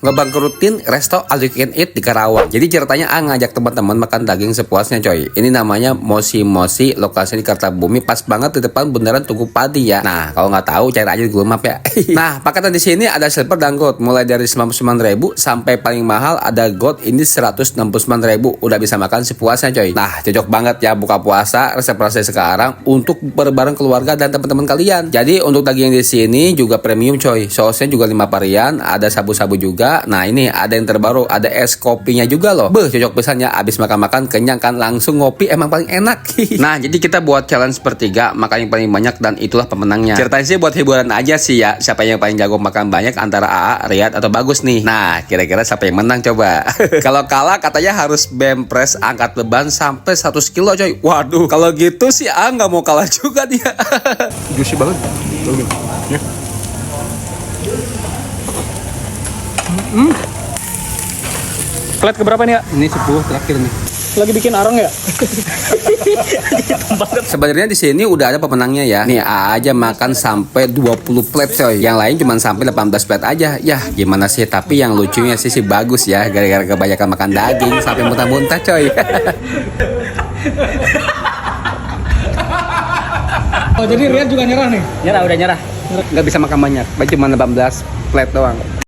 Ngebangkrutin resto all you can eat di Karawang. Jadi ceritanya ngajak teman-teman makan daging sepuasnya coy. Ini namanya Mosi Mosi, lokasi di Kartabumi, pas banget di depan bundaran Tugu Padi ya. Nah, kalau nggak tahu cari aja di Google Map ya. Nah, paketan di sini ada silver dan gold, mulai dari 99.000 sampai paling mahal ada gold ini 169.000. Udah bisa makan sepuasnya coy. Nah, cocok banget ya buka puasa resep-resep sekarang untuk berbareng keluarga dan teman-teman kalian. Jadi untuk daging di sini juga premium coy. Sausnya juga 5 varian, ada sabu-sabu juga. Nah ini ada yang terbaru, ada es kopinya juga loh. Beuh, cocok pisannya, abis makan-makan kenyang kan, langsung ngopi emang paling enak. Nah jadi kita buat challenge bertiga, makan yang paling banyak dan itulah pemenangnya. Ceritanya sih buat hiburan aja sih ya, siapa yang paling jago makan banyak antara AA, Riyad atau Bagus nih. Nah kira-kira siapa yang menang coba. Kalau kalah katanya harus bench press angkat beban sampai 100 kilo coy. Waduh, kalau gitu sih AA nggak mau kalah juga dia. Juicy banget. Ya. Plat keberapa nih ya? Ini 10 terakhir nih. Lagi bikin arang ya? Sebenarnya di sini udah ada pemenangnya ya. Nih A aja makan sampai 20 plate coy. Yang lain cuma sampai 18 plate aja. Yah gimana sih? Tapi yang lucunya sih Bagus ya. Gara-gara kebanyakan makan daging sampai muntah-muntah coy. Oh jadi Riyad juga nyerah nih? Nyerah, udah nyerah. Nggak bisa makan banyak. Cuma 18 plate doang.